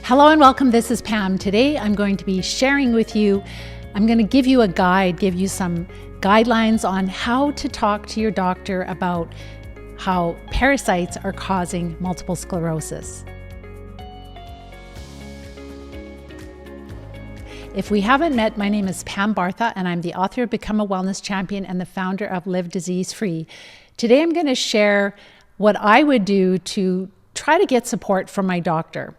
Hello and welcome. This is Pam. Today I'm going to be sharing with you, I'm going to give you a guide, give you some guidelines on how to talk to your doctor about how parasites are causing multiple sclerosis. If we haven't met, my name is Pam Bartha and I'm the author of Become a Wellness Champion and the founder of Live Disease Free. Today I'm going to share what I would do to try to get support from my doctor.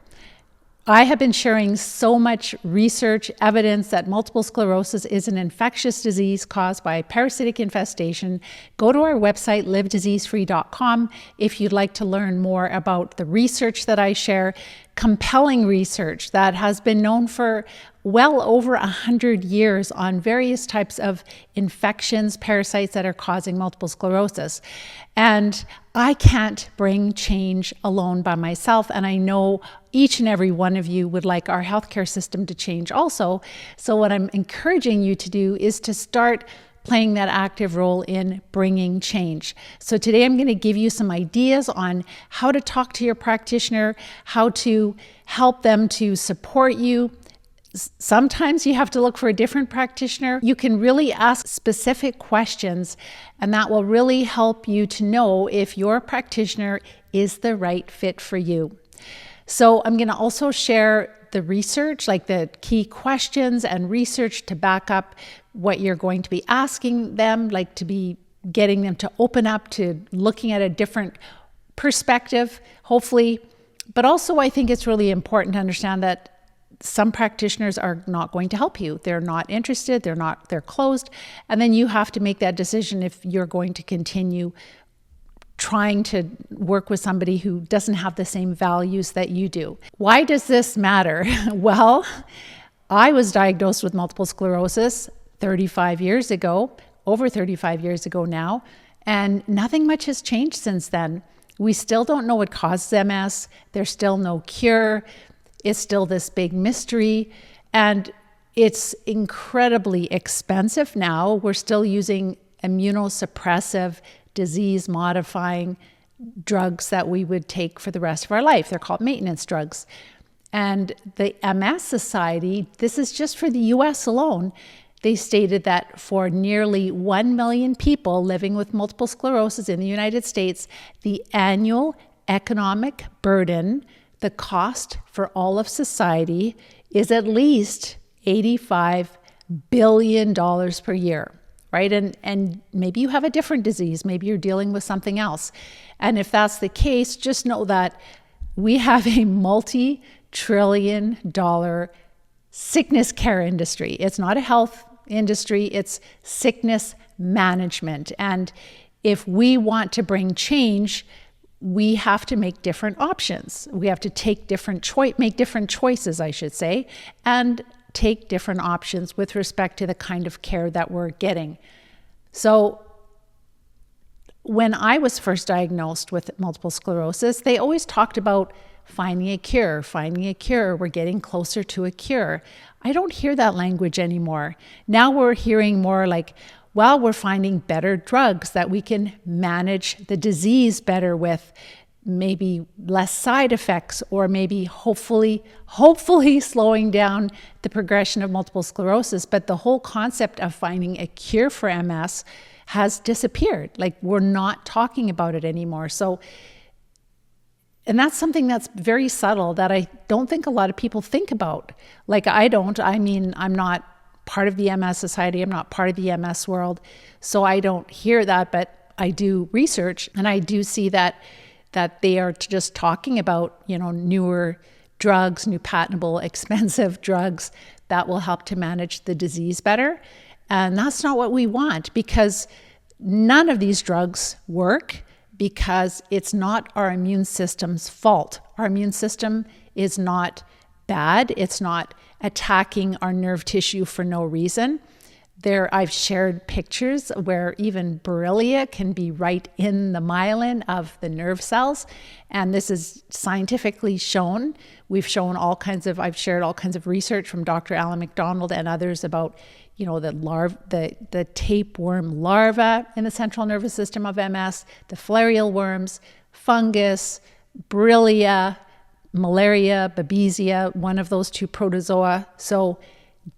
I have been sharing so much research, evidence that multiple sclerosis is an infectious disease caused by parasitic infestation. Go to our website, livediseasefree.com, if you'd like to learn more about the research that I share, compelling research that has been known for well over 100 years on various types of infections, parasites that are causing multiple sclerosis. And I can't bring change alone by myself. And I know each and every one of you would like our healthcare system to change also. So what I'm encouraging you to do is to start playing that active role in bringing change. So today I'm going to give you some ideas on how to talk to your practitioner, how to help them to support you. Sometimes you have to look for a different practitioner. You can really ask specific questions, and that will really help you to know if your practitioner is the right fit for you. So I'm going to also share the research, like the key questions and research to back up what you're going to be asking them, like to be getting them to open up to looking at a different perspective, hopefully. But also I think it's really important to understand that some practitioners are not going to help you. They're not interested, they're closed. And then you have to make that decision if you're going to continue trying to work with somebody who doesn't have the same values that you do. Why does this matter? Well, I was diagnosed with multiple sclerosis 35 years ago, over 35 years ago now, and nothing much has changed since then. We still don't know what causes MS. There's still no cure. It's still this big mystery, and it's incredibly expensive now. We're still using immunosuppressive, disease-modifying drugs that we would take for the rest of our life. They're called maintenance drugs. And the MS Society, this is just for the US alone, they stated that for nearly 1 million people living with multiple sclerosis in the United States, the annual economic burden, the cost for all of society, is at least $85 billion per year, right? And maybe you have a different disease, maybe you're dealing with something else. And if that's the case, just know that we have a multi-trillion-dollar sickness care industry. It's not a health industry, it's sickness management. And if we want to bring change, we have to make different options. We have to take make different choices, I should say, and take different options with respect to the kind of care that we're getting. So when I was first diagnosed with multiple sclerosis, they always talked about finding a cure, we're getting closer to a cure. I don't hear that language anymore. Now we're hearing more like, well, we're finding better drugs that we can manage the disease better with, maybe less side effects, or maybe hopefully slowing down the progression of multiple sclerosis. But the whole concept of finding a cure for MS has disappeared. Like, we're not talking about it anymore. And that's something that's very subtle that I don't think a lot of people think about. Like, I don't. I mean, I'm not part of the MS Society. I'm not part of the MS world. So I don't hear that, but I do research, and I do see that they are just talking about, newer drugs, new patentable, expensive drugs that will help to manage the disease better. And that's not what we want, because none of these drugs work, because it's not our immune system's fault. Our immune system is not bad. It's not attacking our nerve tissue for no reason. I've shared pictures where even Borrelia can be right in the myelin of the nerve cells. And this is scientifically shown. I've shared all kinds of research from Dr. McDonald and others about, the tapeworm larva in the central nervous system of MS, the filarial worms, fungus, Borrelia, malaria, babesia, one of those two protozoa. So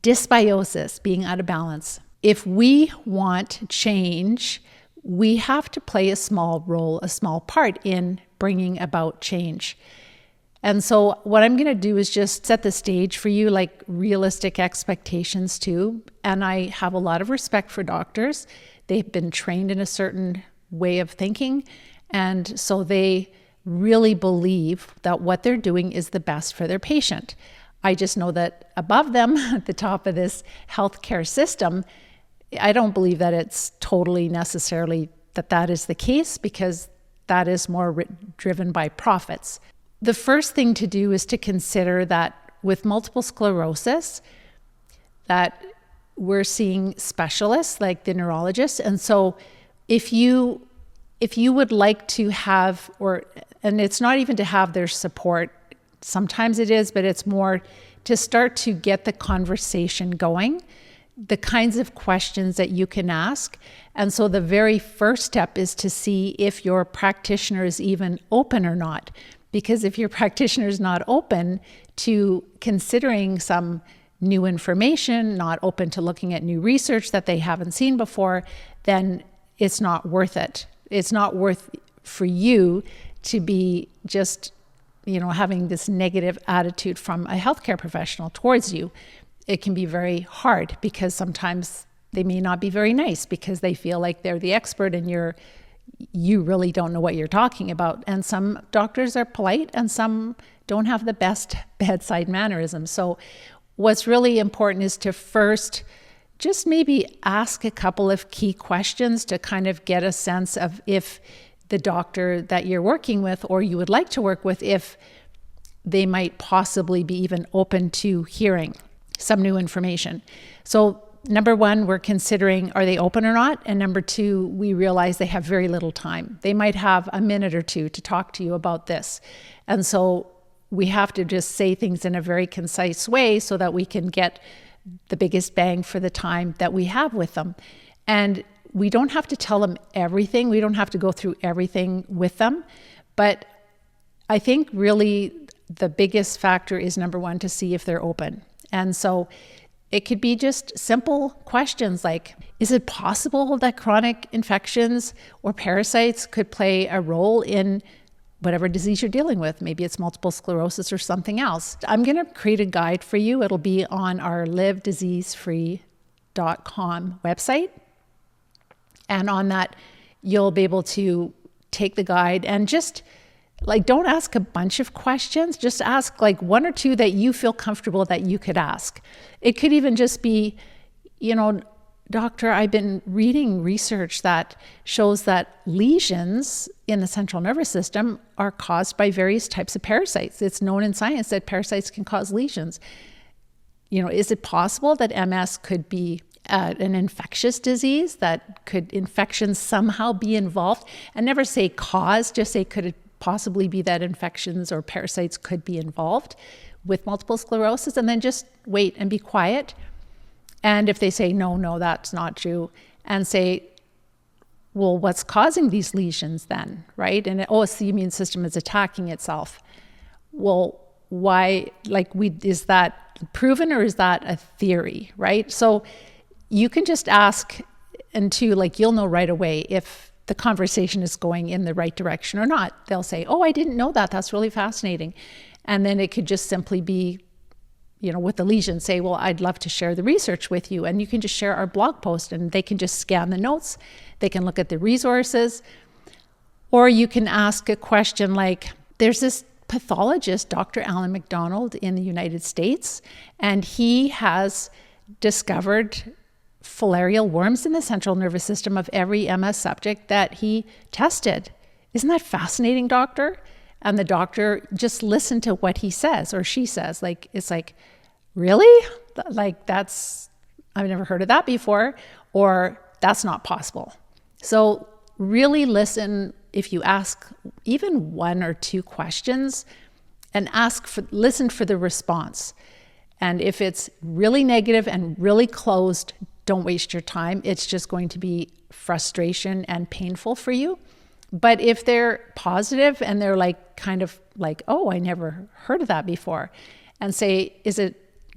dysbiosis, being out of balance. If we want change, we have to play a small role, a small part in bringing about change. And so what I'm going to do is just set the stage for you, like realistic expectations too. And I have a lot of respect for doctors. They've been trained in a certain way of thinking. And so they really believe that what they're doing is the best for their patient. I just know that above them, at the top of this healthcare system, I don't believe that it's totally necessarily that is the case, because that is more driven by profits. The first thing to do is to consider that with multiple sclerosis, that we're seeing specialists like the neurologist. And so if you would like to have, and it's not even to have their support, sometimes it is, but it's more to start to get the conversation going, the kinds of questions that you can ask. And so the very first step is to see if your practitioner is even open or not. Because if your practitioner is not open to considering some new information, not open to looking at new research that they haven't seen before, then it's not worth it. It's not worth for you to be just, having this negative attitude from a healthcare professional towards you. It can be very hard because sometimes they may not be very nice because they feel like they're the expert and you really don't know what you're talking about. And some doctors are polite and some don't have the best bedside mannerisms. So what's really important is to first just maybe ask a couple of key questions to kind of get a sense of if the doctor that you're working with or you would like to work with, if they might possibly be even open to hearing some new information. So number one, we're considering, are they open or not? And number two, we realize they have very little time. They might have a minute or two to talk to you about this. And so we have to just say things in a very concise way so that we can get the biggest bang for the time that we have with them. And we don't have to tell them everything. We don't have to go through everything with them. But I think really the biggest factor is, number one, to see if they're open. And so it could be just simple questions like, is it possible that chronic infections or parasites could play a role in whatever disease you're dealing with? Maybe it's multiple sclerosis or something else. I'm going to create a guide for you. It'll be on our livediseasefree.com website. And on that, you'll be able to take the guide and just don't ask a bunch of questions. Just ask one or two that you feel comfortable that you could ask. It could even just be, doctor, I've been reading research that shows that lesions in the central nervous system are caused by various types of parasites. It's known in science that parasites can cause lesions. Is it possible that MS could be an infectious disease, that could infections somehow be involved? And never say cause, just say could it possibly be that infections or parasites could be involved with multiple sclerosis, and then just wait and be quiet. And if they say, no, that's not true, and say, well, what's causing these lesions then, right? And it's the immune system is attacking itself. Well, why, is that proven or is that a theory, right? So you can just ask, and you'll know right away if the conversation is going in the right direction or not. They'll say, oh, I didn't know that. That's really fascinating. And then it could just simply be, with the lesion, say, well, I'd love to share the research with you. And you can just share our blog post and they can just scan the notes. They can look at the resources. Or you can ask a question like, there's this pathologist, Dr. Alan McDonald in the United States, and he has discovered filarial worms in the central nervous system of every MS subject that he tested. Isn't that fascinating, doctor? And the doctor just listened to what he says or she says. It's really? I've never heard of that before, or that's not possible. So really listen. If you ask even one or two questions and listen for the response. And if it's really negative and really closed, don't waste your time. It's just going to be frustration and painful for you. But if they're positive and they're kind of like, oh, I never heard of that before, and say,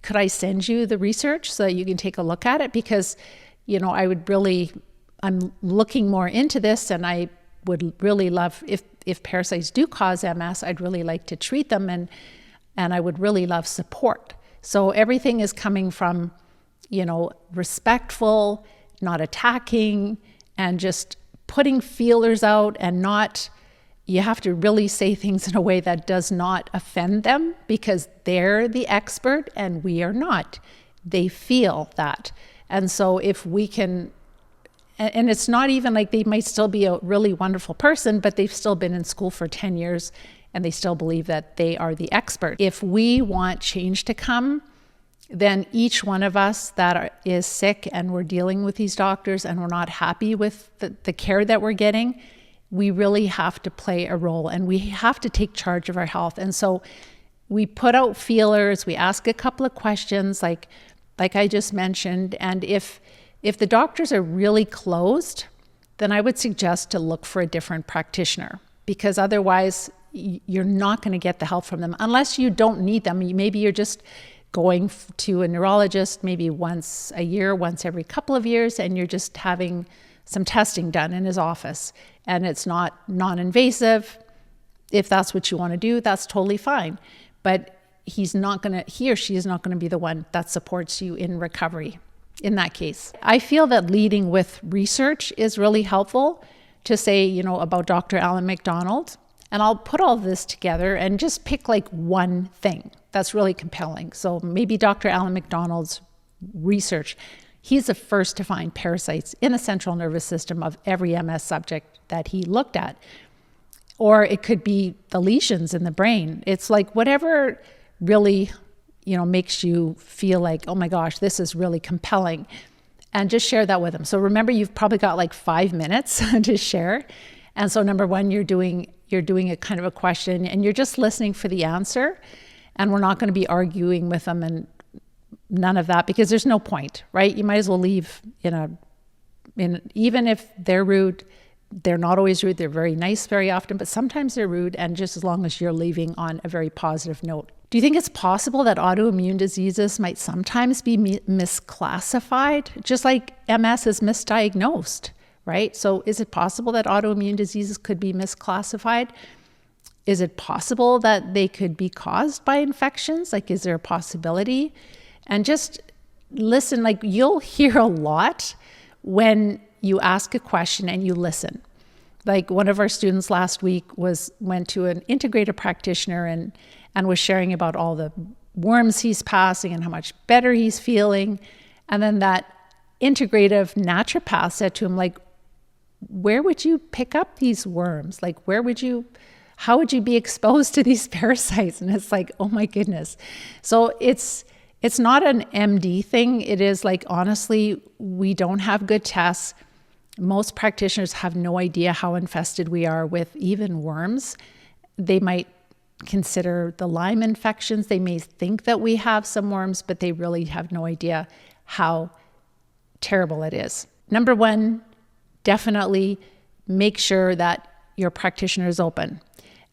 could I send you the research so that you can take a look at it? Because, I'm looking more into this, and I would really love, if parasites do cause MS, I'd really like to treat them, and I would really love support. So everything is coming from, respectful, not attacking, and just putting feelers out, and you have to really say things in a way that does not offend them, because they're the expert and we are not. They feel that. And so if we can, and it's not even like they might still be a really wonderful person, but they've still been in school for 10 years and they still believe that they are the expert. If we want change to come, then each one of us that is sick and we're dealing with these doctors and we're not happy with the care that we're getting, we really have to play a role, and we have to take charge of our health. And so we put out feelers, we ask a couple of questions like I just mentioned, and if the doctors are really closed, then I would suggest to look for a different practitioner, because otherwise you're not going to get the help from them unless you don't need them. Maybe you're just going to a neurologist maybe once a year, once every couple of years, and you're just having some testing done in his office, and it's not non-invasive. If that's what you want to do, that's totally fine. But he or she is not going to be the one that supports you in recovery in that case. I feel that leading with research is really helpful, to say, about Dr. Alan McDonald. And I'll put all this together and just pick like one thing that's really compelling. So maybe Dr. Alan McDonald's research. He's the first to find parasites in the central nervous system of every MS subject that he looked at. Or it could be the lesions in the brain. It's like whatever really, makes you feel like, oh my gosh, this is really compelling. And just share that with them. So remember, you've probably got like 5 minutes to share. And so number one, you're doing a kind of a question, and you're just listening for the answer. And we're not going to be arguing with them and none of that, because there's no point, right? You might as well leave even if they're rude. They're not always rude. They're very nice very often, but sometimes they're rude. And just as long as you're leaving on a very positive note. Do you think it's possible that autoimmune diseases might sometimes be misclassified, just like MS is misdiagnosed, right? So is it possible that autoimmune diseases could be misclassified? Is it possible that they could be caused by infections? Like, is there a possibility? And just listen, like you'll hear a lot when you ask a question and you listen. Like one of our students last week went to an integrative practitioner and was sharing about all the worms he's passing and how much better he's feeling. And then that integrative naturopath said to him, like, where would you pick up these worms? Like, how would you be exposed to these parasites? And it's like, oh my goodness. So it's not an MD thing. It is like, honestly, we don't have good tests. Most practitioners have no idea how infested we are with even worms. They might consider the Lyme infections. They may think that we have some worms, but they really have no idea how terrible it is. Number one, definitely make sure that your practitioner is open.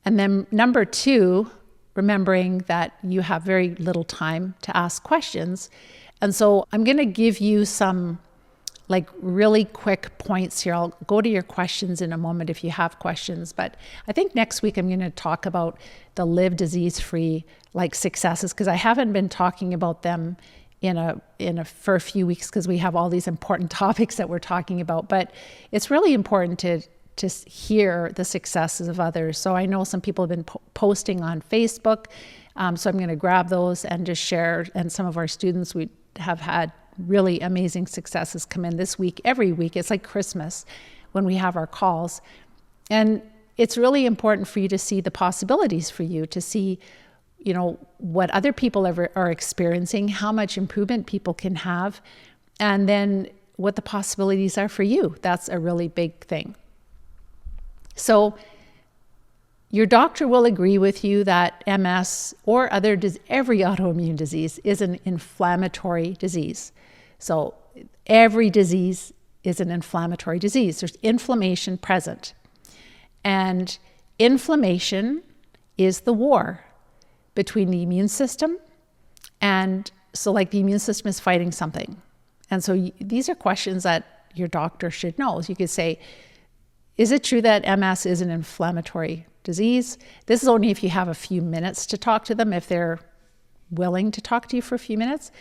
And then number two, remembering that you have very little time to ask questions. And so I'm going to give you some like really quick points here. I'll go to your questions in a moment if you have questions, but I think next week I'm going to talk about the live disease-free like successes, because I haven't been talking about them for a few weeks because we have all these important topics that we're talking about. But it's really important to hear the successes of others. So I know some people have been posting on Facebook. So I'm going to grab those and just share. And some of our students, we have had really amazing successes come in this week, every week. It's like Christmas when we have our calls. And it's really important for you to see the possibilities for you, to see, what other people are experiencing, how much improvement people can have, and then what the possibilities are for you. That's a really big thing. So your doctor will agree with you that MS or every autoimmune disease is an inflammatory disease. So every disease is an inflammatory disease. There's inflammation present. And inflammation is the war between the immune system. And so like the immune system is fighting something. And so these are questions that your doctor should know. So you could say, is it true that MS is an inflammatory disease? This is only if you have a few minutes to talk to them, if they're willing to talk to you for a few minutes.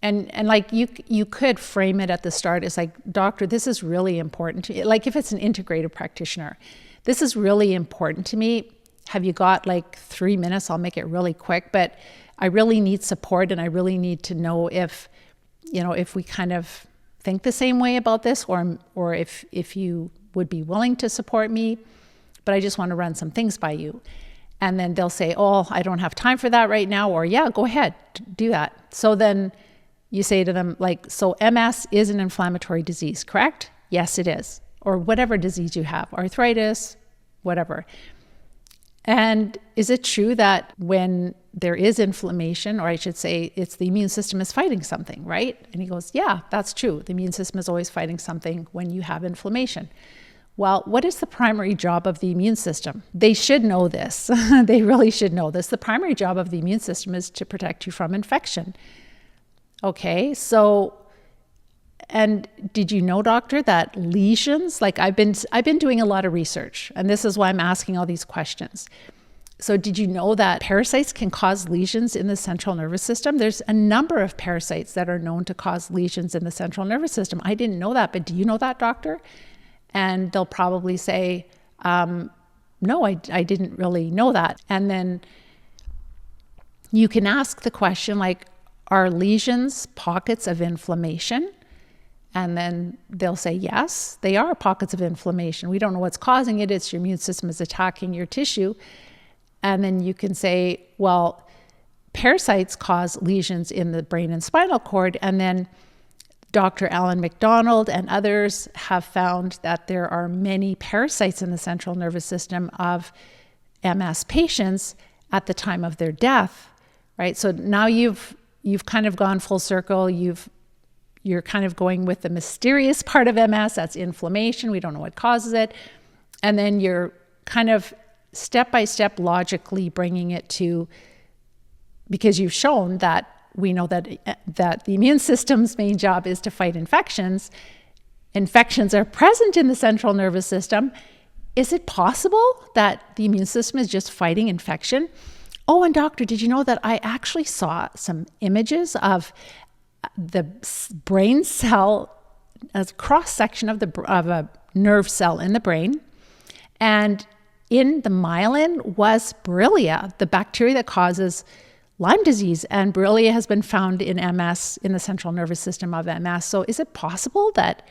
And like you could frame it at the start as like, doctor, this is really important to me. Like if it's an integrative practitioner, this is really important to me. Have you got like 3 minutes? I'll make it really quick, but I really need support, and I really need to know if we kind of think the same way about this, or if you would be willing to support me, but I just want to run some things by you. And then they'll say, oh, I don't have time for that right now, or yeah, go ahead, do that. So then you say to them, like, so MS is an inflammatory disease, correct? Yes, it is. Or whatever disease you have, arthritis, whatever. And is it true that when there is inflammation, or I should say it's the immune system is fighting something, right? And he goes, yeah, that's true. The immune system is always fighting something when you have inflammation. Well, what is the primary job of the immune system? They should know this. They really should know this. The primary job of the immune system is to protect you from infection. Okay, so, and did you know, doctor, that lesions, like I've been doing a lot of research, and this is why I'm asking all these questions. So did you know that parasites can cause lesions in the central nervous system? There's a number of parasites that are known to cause lesions in the central nervous system. I didn't know that, but do you know that, doctor? And they'll probably say, no, I didn't really know that. And then you can ask the question like, are lesions pockets of inflammation? And then they'll say, yes, they are pockets of inflammation. We don't know what's causing it. It's your immune system is attacking your tissue. And then you can say, well, parasites cause lesions in the brain and spinal cord. And then Dr. McDonald and others have found that there are many parasites in the central nervous system of MS patients at the time of their death, right? So now you've kind of gone full circle. You're kind of going with the mysterious part of MS, that's inflammation. We don't know what causes it. And then you're kind of step by step logically bringing it to, because you've shown that we know that the immune system's main job is to fight infections. Infections are present in the central nervous system. Is it possible that the immune system is just fighting infection? Oh, and doctor, did you know that I actually saw some images of the brain cell, a cross-section of a nerve cell in the brain, and in the myelin was Borrelia, the bacteria that causes Lyme disease, and Borrelia has been found in MS, in the central nervous system of MS. So is it possible that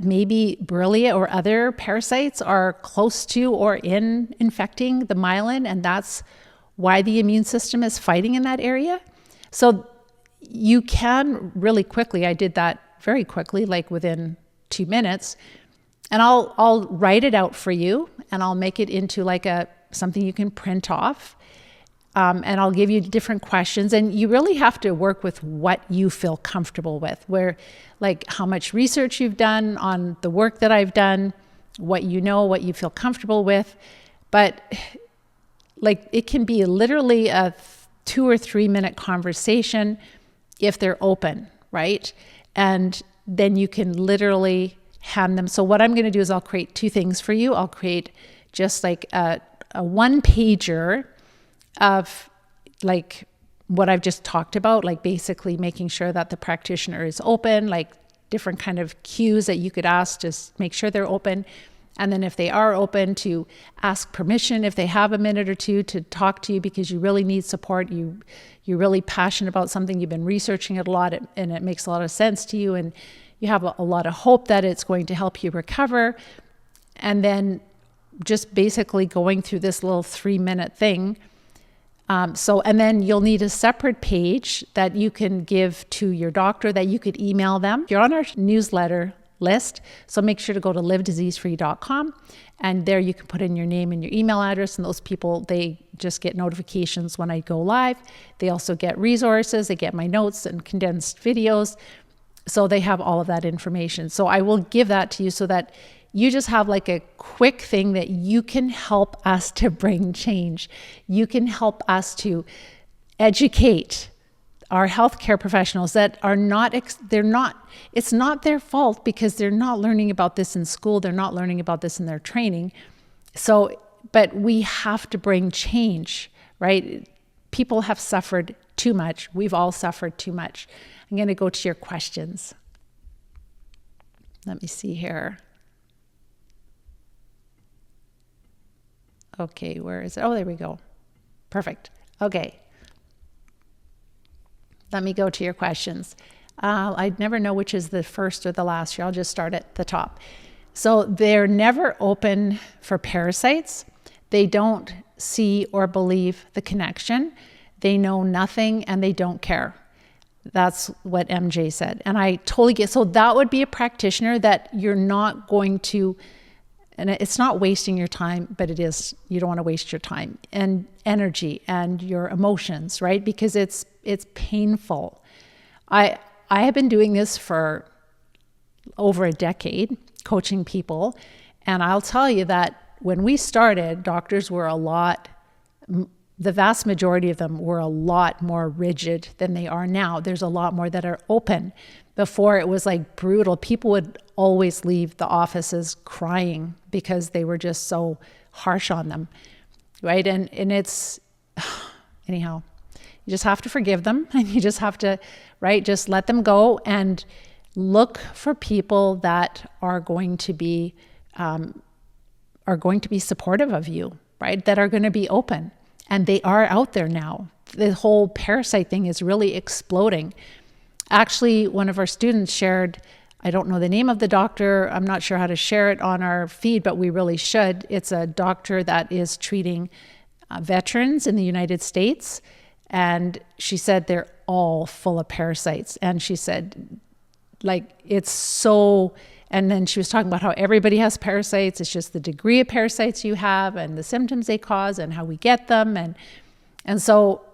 maybe Borrelia or other parasites are close to or infecting the myelin, and that's why the immune system is fighting in that area? So you can really quickly, I did that very quickly, like within 2 minutes, and I'll write it out for you, and I'll make it into like something you can print off. And I'll give you different questions, and you really have to work with what you feel comfortable with, where like how much research you've done on the work that I've done, what you know, what you feel comfortable with. But like it can be literally a 2 or 3 minute conversation if they're open, right? And then you can literally hand them. So what I'm going to do is I'll create 2 things for you. I'll create just like a 1-pager of like what I've just talked about, like basically making sure that the practitioner is open, like different kind of cues that you could ask to make sure they're open. And then if they are open, to ask permission if they have a minute or 2 to talk to you, because you really need support. You're really passionate about something. You've been researching it a lot, and it makes a lot of sense to you, and you have a lot of hope that it's going to help you recover. And then just basically going through this little 3-minute thing. And then you'll need a separate page that you can give to your doctor, that you could email them. You're on our newsletter list, so make sure to go to livediseasefree.com, and there you can put in your name and your email address, and those people, they just get notifications when I go live. They also get resources, they get my notes and condensed videos, so they have all of that information. So I will give that to you so that you just have like a quick thing that you can help us to bring change. You can help us to educate our healthcare professionals that are not, it's not their fault because they're not learning about this in school. They're not learning about this in their training. So, but we have to bring change, right? People have suffered too much. We've all suffered too much. I'm going to go to your questions. Let me see here. Okay, where is it? Oh, there we go. Perfect. Okay. Let me go to your questions. I never know which is the first or the last here. I'll just start at the top. So they're never open for parasites. They don't see or believe the connection. They know nothing and they don't care. That's what MJ said. And I totally get, so that would be a practitioner that you're not going to, and it's not wasting your time, but it is, you don't want to waste your time and energy and your emotions, right? Because it's painful. I have been doing this for over a decade, coaching people. And I'll tell you that when we started, doctors were the vast majority of them were a lot more rigid than they are now. There's a lot more that are open. Before it was like brutal. People would always leave the offices crying because they were just so harsh on them, right? And it's, anyhow, you just have to forgive them and you just have to, right, just let them go and look for people that are going to be supportive of you, right? That are going to be open. And they are out there now. The whole parasite thing is really exploding. Actually, one of our students shared, I don't know the name of the doctor. I'm not sure how to share it on our feed, but we really should. It's a doctor that is treating veterans in the United States. And she said they're all full of parasites. And she said, like, it's so, and then she was talking about how everybody has parasites. It's just the degree of parasites you have and the symptoms they cause and how we get them. And so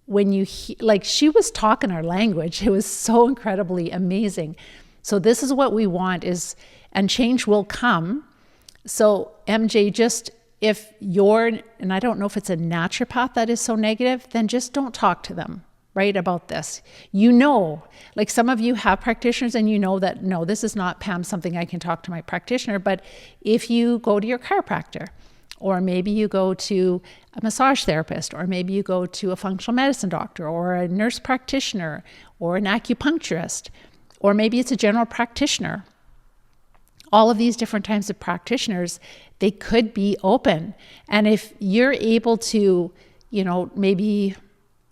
when you, like, she was talking our language, it was so incredibly amazing. So this is what we want is, and change will come. So MJ, just if you're, and I don't know if it's a naturopath that is so negative, then just don't talk to them, right, about this. You know, like some of you have practitioners and you know that, no, this is not, Pam, something I can talk to my practitioner. But if you go to your chiropractor, or maybe you go to a massage therapist, or maybe you go to a functional medicine doctor, or a nurse practitioner, or an acupuncturist, or maybe it's a general practitioner. All of these different types of practitioners, they could be open. And if you're able to, you know, maybe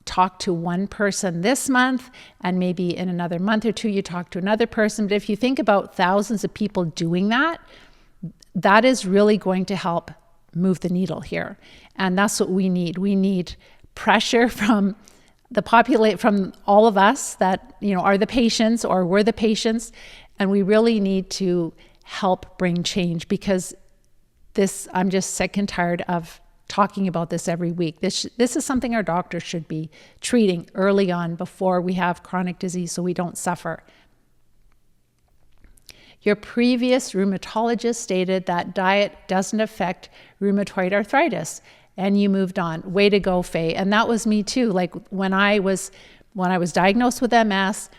talk to one person this month, and maybe in another month or two, you talk to another person. But if you think about thousands of people doing that, that is really going to help move the needle here. And that's what we need. We need pressure from from all of us that, you know, are the patients or we're the patients. And we really need to help bring change, because I'm just sick and tired of talking about this every week. This is something our doctors should be treating early on before we have chronic disease so we don't suffer. Your previous rheumatologist stated that diet doesn't affect rheumatoid arthritis, and you moved on. Way to go, Faye. And that was me too. Like when I was diagnosed with MS,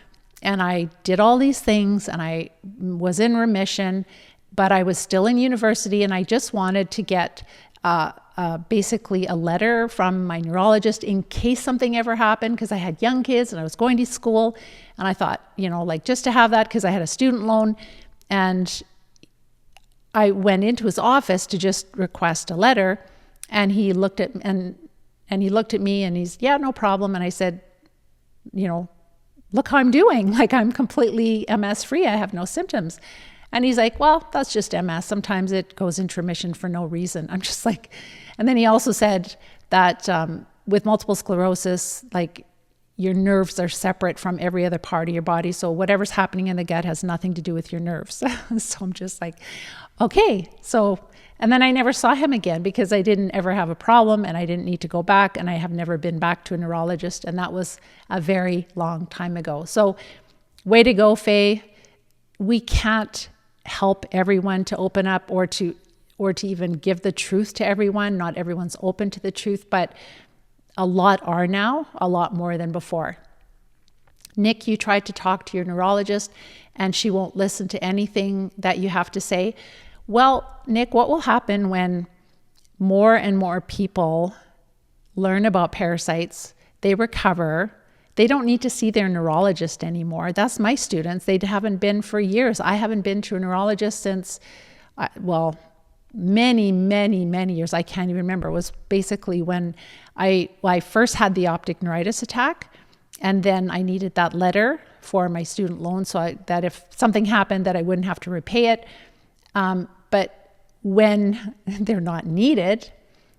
and I did all these things and I was in remission, but I was still in university, and I just wanted to get basically a letter from my neurologist in case something ever happened, because I had young kids and I was going to school. And I thought, you know, like just to have that, because I had a student loan. And I went into his office to just request a letter, and he looked at me and he's, yeah, no problem. And I said, you know, look how I'm doing. Like I'm completely MS free. I have no symptoms. And he's like, well, that's just MS. Sometimes it goes into remission for no reason. I'm just like, and then he also said that with multiple sclerosis, like your nerves are separate from every other part of your body. So whatever's happening in the gut has nothing to do with your nerves. So I'm just like, okay. So, and then I never saw him again because I didn't ever have a problem and I didn't need to go back, and I have never been back to a neurologist. And that was a very long time ago. So way to go, Faye. We can't help everyone to open up or to even give the truth to everyone. Not everyone's open to the truth, but a lot are now, a lot more than before. Nick, you tried to talk to your neurologist and she won't listen to anything that you have to say. Well, Nick, what will happen when more and more people learn about parasites, they recover, they don't need to see their neurologist anymore. That's my students. They haven't been for years. I haven't been to a neurologist since, many, many, many years. I can't even remember. It was basically when I first had the optic neuritis attack, and then I needed that letter for my student loan so that if something happened that I wouldn't have to repay it. But when they're not needed,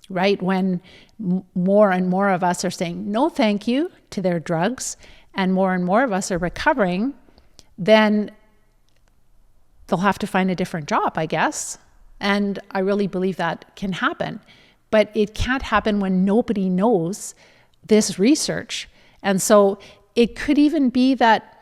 right? When more and more of us are saying no thank you to their drugs and more of us are recovering, then they'll have to find a different job, I guess. And I really believe that can happen. But it can't happen when nobody knows this research. And so it could even be that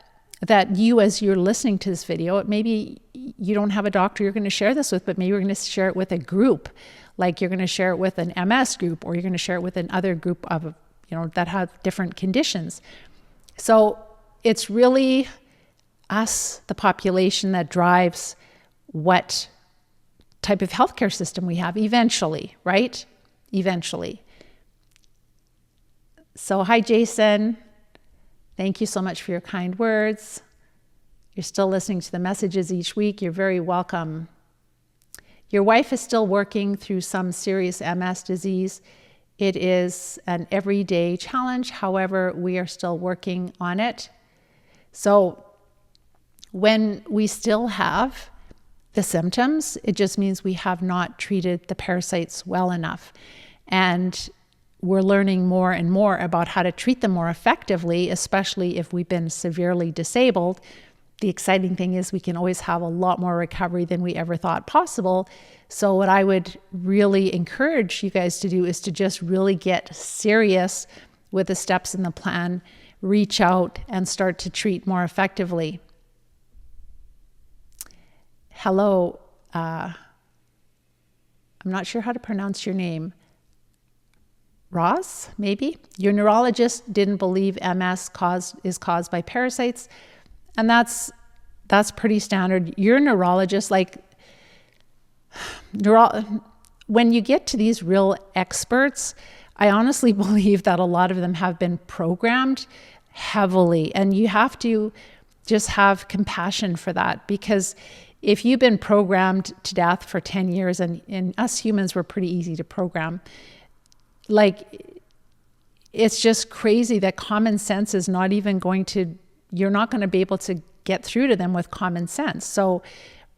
you, as you're listening to this video, maybe you don't have a doctor you're going to share this with, but maybe you're going to share it with a group. Like you're going to share it with an MS group, or you're going to share it with another group of, that have different conditions. So it's really us, the population, that drives what type of healthcare system we have eventually, right? Eventually. So hi, Jason. Thank you so much for your kind words. You're still listening to the messages each week. You're very welcome. Your wife is still working through some serious MS disease. It is an everyday challenge. However, we are still working on it. So when we still have the symptoms, it just means we have not treated the parasites well enough. And we're learning more and more about how to treat them more effectively, especially if we've been severely disabled. The exciting thing is we can always have a lot more recovery than we ever thought possible. So what I would really encourage you guys to do is to just really get serious with the steps in the plan, reach out and start to treat more effectively. Hello, I'm not sure how to pronounce your name. Ross, maybe? Your neurologist didn't believe MS is caused by parasites. And that's pretty standard. Your neurologist, when you get to these real experts, I honestly believe that a lot of them have been programmed heavily. And you have to just have compassion for that, because if you've been programmed to death for 10 years, and us humans were pretty easy to program, it's just crazy that common sense is not even you're not going to be able to get through to them with common sense. So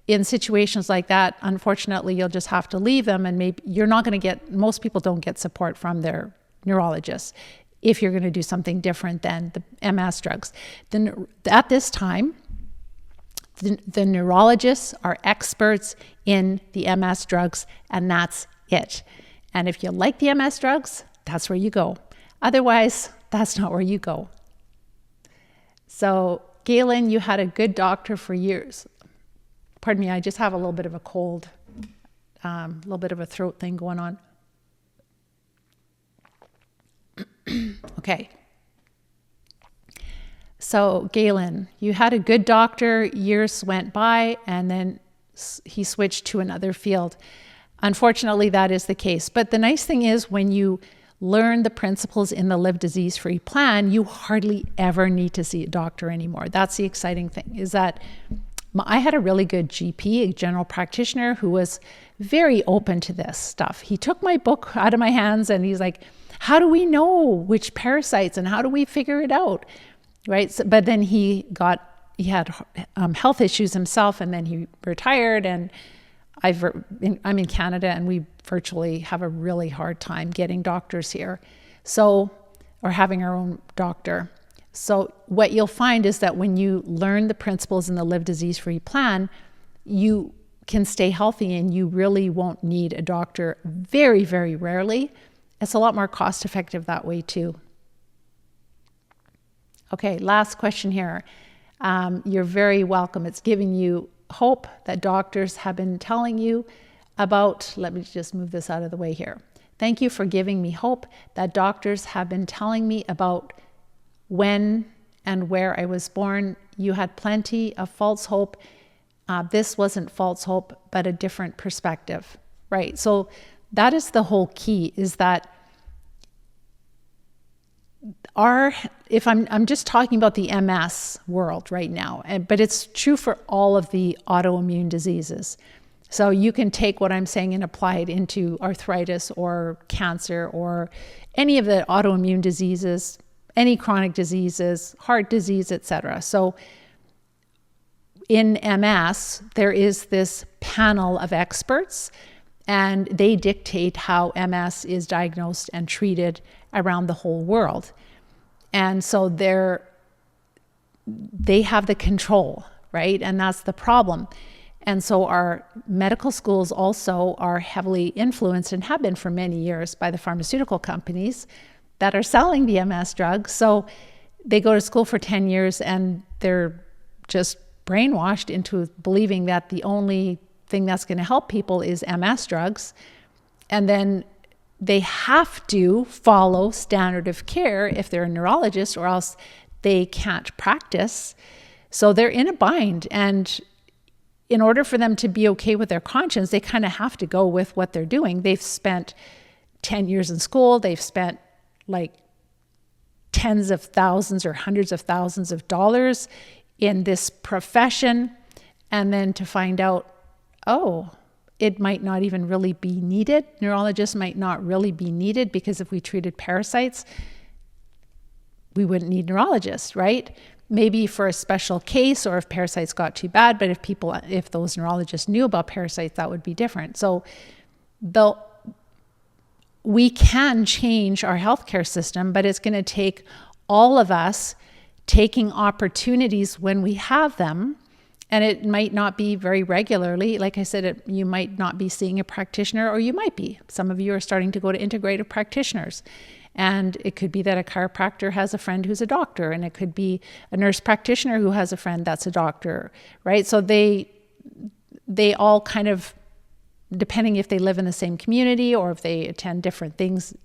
in situations like that, unfortunately, you'll just have to leave them, and maybe you're not going to most people don't get support from their neurologists if you're going to do something different than the MS drugs. Then at this time, the neurologists are experts in the MS drugs, and that's it. And if you like the MS drugs, that's where you go. Otherwise, that's not where you go. So, Galen, you had a good doctor for years. Pardon me, I just have a little bit of a cold, a little bit of a throat thing going on. Okay. So, Galen, you had a good doctor, years went by, and then he switched to another field. Unfortunately, that is the case. But the nice thing is, when you learn the principles in the Live Disease-Free plan, you hardly ever need to see a doctor anymore. That's the exciting thing, is that I had a really good GP, a general practitioner, who was very open to this stuff. He took my book out of my hands and he's like, how do we know which parasites and how do we figure it out? Right? So, but then he had health issues himself, and then he retired, and I'm in Canada, and we virtually have a really hard time getting doctors here. So, or having our own doctor. So what you'll find is that when you learn the principles in the Live Disease-Free plan, you can stay healthy and you really won't need a doctor very, very rarely. It's a lot more cost effective that way too. Okay, last question here. You're very welcome. It's giving you hope that doctors have been telling you about, let me just move this out of the way here. Thank you for giving me hope that doctors have been telling me about when and where I was born. You had plenty of false hope. This wasn't false hope, but a different perspective, right? So that is the whole key, is that if I'm just talking about the MS world right now, but it's true for all of the autoimmune diseases. So you can take what I'm saying and apply it into arthritis or cancer or any of the autoimmune diseases, any chronic diseases, heart disease, etc. So in MS, there is this panel of experts, and they dictate how MS is diagnosed and treated around the whole world. And so they have the control, right? And that's the problem. And so our medical schools also are heavily influenced, and have been for many years, by the pharmaceutical companies that are selling the MS drugs. So they go to school for 10 years and they're just brainwashed into believing that the only thing that's going to help people is MS drugs. And then they have to follow standard of care if they're a neurologist, or else they can't practice. So they're in a bind. And in order for them to be okay with their conscience, they kind of have to go with what they're doing. They've spent 10 years in school. They've spent like tens of thousands or hundreds of thousands of dollars in this profession. And then to find out, oh, it might not even really be needed. Neurologists might not really be needed, because if we treated parasites, we wouldn't need neurologists, right? Maybe for a special case, or if parasites got too bad, but if those neurologists knew about parasites, that would be different. So we can change our healthcare system, but it's going to take all of us taking opportunities when we have them. And it might not be very regularly. Like I said, you might not be seeing a practitioner, or you might be. Some of you are starting to go to integrative practitioners. And it could be that a chiropractor has a friend who's a doctor, and it could be a nurse practitioner who has a friend that's a doctor, right? So they all kind of, depending if they live in the same community or if they attend different things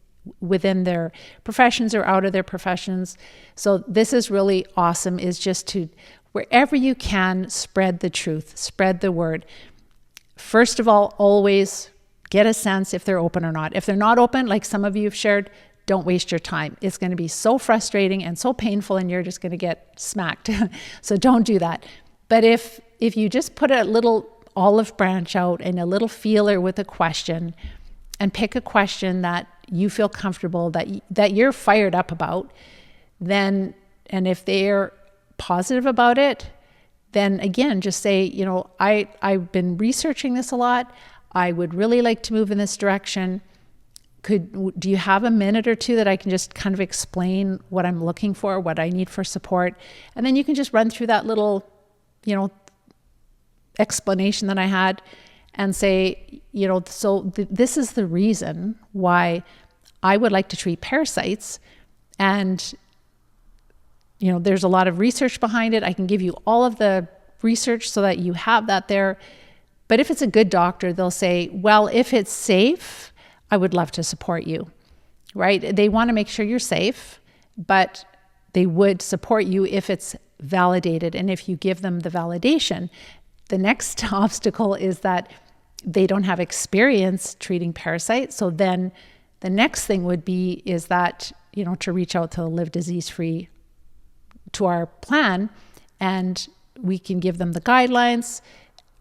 within their professions or out of their professions. So this is really awesome, is just to, wherever you can, spread the truth, spread the word. First of all, always get a sense if they're open or not. If they're not open, like some of you have shared, don't waste your time. It's going to be so frustrating and so painful, and you're just going to get smacked. So don't do that. But if you just put a little olive branch out and a little feeler with a question, and pick a question that you feel comfortable, that you're fired up about, then, and if they're positive about it, then again, just say, I've been researching this a lot. I would really like to move in this direction. Do you have a minute or two that I can just kind of explain what I'm looking for, what I need for support? And then you can just run through that little, explanation that I had, and say, this is the reason why I would like to treat parasites. And there's a lot of research behind it. I can give you all of the research so that you have that there. But if it's a good doctor, they'll say, well, if it's safe, I would love to support you, right? They want to make sure you're safe, but they would support you if it's validated. And if you give them the validation, the next obstacle is that they don't have experience treating parasites. So then the next thing would be is that, to reach out to Live Disease Free, to our plan, and we can give them the guidelines,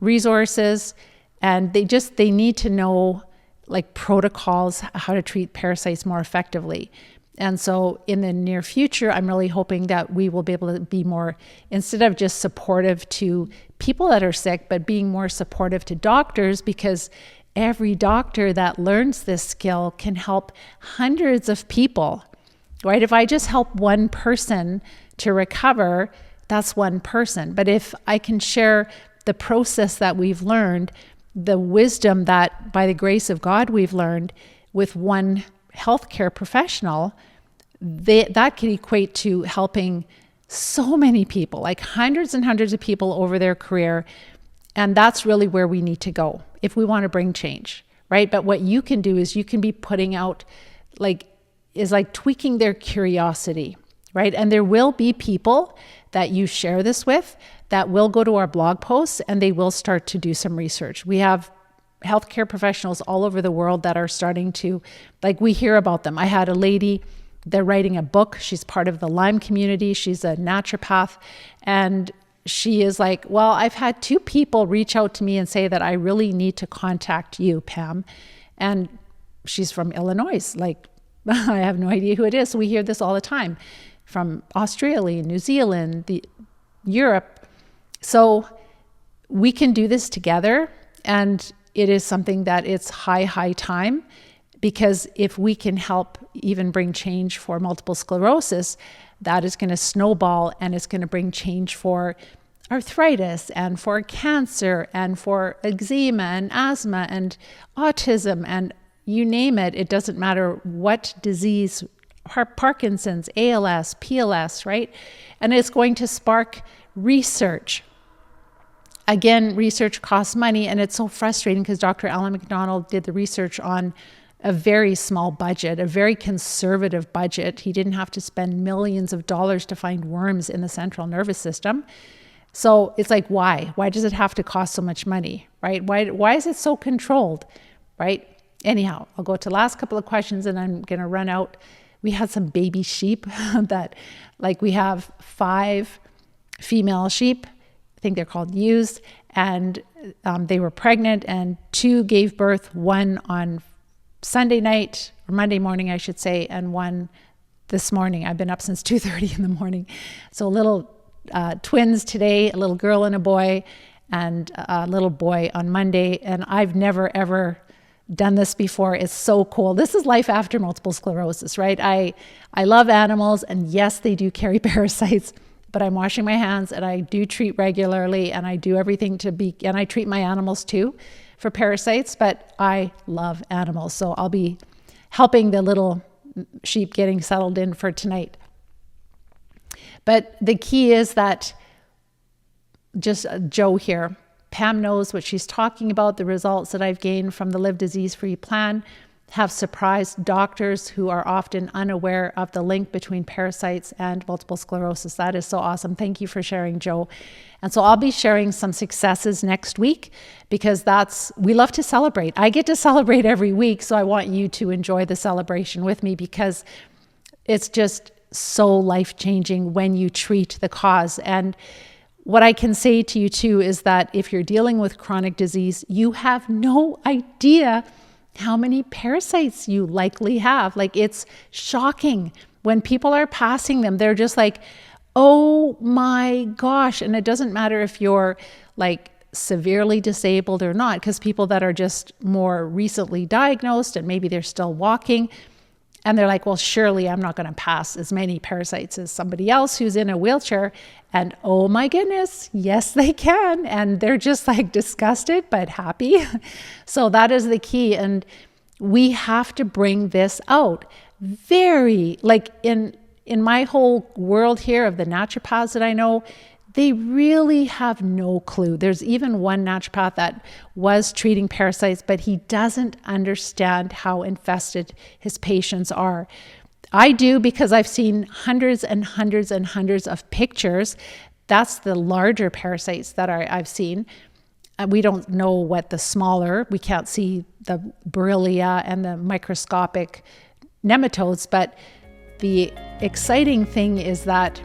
resources, and they need to know like protocols, how to treat parasites more effectively. And so in the near future, I'm really hoping that we will be able to be more, instead of just supportive to people that are sick, but being more supportive to doctors, because every doctor that learns this skill can help hundreds of people, right? If I just help one person to recover, that's one person. But if I can share the process that we've learned, the wisdom that by the grace of God we've learned with one healthcare professional, that can equate to helping so many people, like hundreds and hundreds of people over their career. And that's really where we need to go if we want to bring change, right? But what you can do is you can be putting out like tweaking their curiosity, right? And there will be people that you share this with that will go to our blog posts and they will start to do some research. We have healthcare professionals all over the world that are starting to, like, we hear about them. I had a lady, they're writing a book. She's part of the Lyme community. She's a naturopath. And she is like, well, I've had 2 people reach out to me and say that I really need to contact you, Pam. And she's from Illinois. Like, I have no idea who it is. So we hear this all the time from Australia, New Zealand, Europe. So we can do this together. And it is something that it's high time, because if we can help even bring change for multiple sclerosis, that is going to snowball, and it's going to bring change for arthritis and for cancer and for eczema and asthma and autism and you name it. It doesn't matter what disease, Parkinson's, ALS, PLS, right? And it's going to spark research. Again, research costs money, and it's so frustrating because Dr. Alan McDonald did the research on a very small budget, a very conservative budget. He didn't have to spend millions of dollars to find worms in the central nervous system. So it's like, why? Why does it have to cost so much money, right? Why is it so controlled, right? Anyhow, I'll go to the last couple of questions and I'm going to run out. We had some baby sheep that, like, we have 5 female sheep. I think they're called ewes, and they were pregnant, and 2 gave birth, 1 on Sunday night, or Monday morning, I should say, and 1 this morning. I've been up since 2:30 in the morning. So little twins today, a little girl and a boy, and a little boy on Monday. And I've never, ever done this before. It's so cool. This is life after multiple sclerosis, right? I love animals, and yes, they do carry parasites, but I'm washing my hands, and I do treat regularly, and I do everything and I treat my animals too for parasites, but I love animals. So I'll be helping the little sheep getting settled in for tonight. But the key is that, just Joe here, Pam knows what she's talking about. The results that I've gained from the Live Disease-Free plan have surprised doctors who are often unaware of the link between parasites and multiple sclerosis. That is so awesome. Thank you for sharing, Joe. And so I'll be sharing some successes next week, because we love to celebrate. I get to celebrate every week, so I want you to enjoy the celebration with me, because it's just so life-changing when you treat the cause. And what I can say to you too is that if you're dealing with chronic disease, you have no idea how many parasites you likely have. Like, it's shocking. When people are passing them, they're just like, oh my gosh. And it doesn't matter if you're like severely disabled or not, because people that are just more recently diagnosed and maybe they're still walking, and they're like, well, surely I'm not going to pass as many parasites as somebody else who's in a wheelchair. And oh my goodness, yes, they can. And they're just like disgusted, but happy. So that is the key. And we have to bring this out. Very, like in my whole world here of the naturopaths that I know, they really have no clue. There's even one naturopath that was treating parasites, but he doesn't understand how infested his patients are. I do, because I've seen hundreds and hundreds and hundreds of pictures. That's the larger parasites that I've seen. We don't know what the smaller, we can't see the Borrelia and the microscopic nematodes, but the exciting thing is that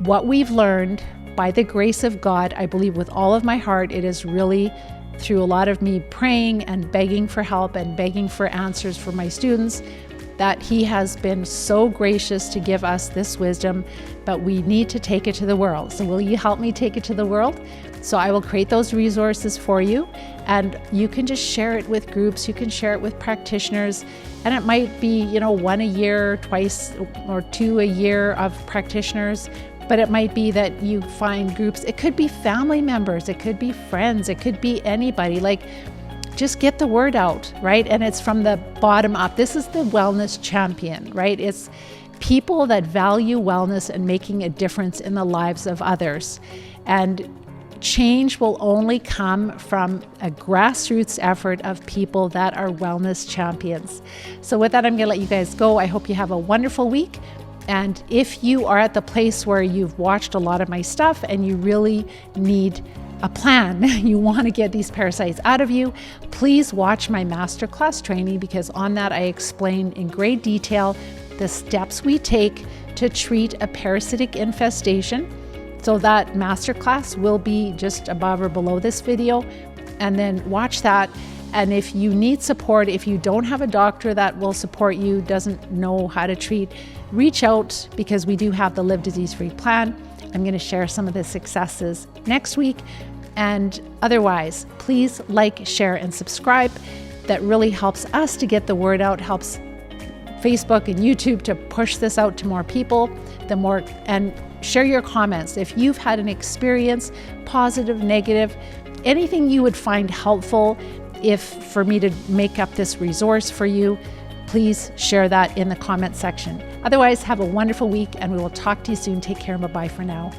what we've learned, by the grace of God, I believe with all of my heart, it is really through a lot of me praying and begging for help and begging for answers for my students, that He has been so gracious to give us this wisdom, but we need to take it to the world. So will you help me take it to the world? So I will create those resources for you, and you can just share it with groups. You can share it with practitioners, and it might be, 1 a year, twice or 2 a year of practitioners. But it might be that you find groups. It could be family members. It could be friends. It could be anybody. Like, just get the word out, right? And it's from the bottom up. This is the wellness champion, right? It's people that value wellness and making a difference in the lives of others. And change will only come from a grassroots effort of people that are wellness champions. So with that, I'm going to let you guys go. I hope you have a wonderful week. And if you are at the place where you've watched a lot of my stuff and you really need a plan, you want to get these parasites out of you, please watch my masterclass training, because on that I explain in great detail the steps we take to treat a parasitic infestation. So that masterclass will be just above or below this video, and then watch that. And if you need support, if you don't have a doctor that will support you, doesn't know how to treat, reach out, because we do have the Live Disease-Free plan. I'm going to share some of the successes next week. And otherwise, please like, share, and subscribe. That really helps us to get the word out, helps Facebook and YouTube to push this out to more people. And share your comments. If you've had an experience, positive, negative, anything you would find helpful, for me to make up this resource for you, please share that in the comment section. Otherwise, have a wonderful week, and we will talk to you soon. Take care and bye-bye for now.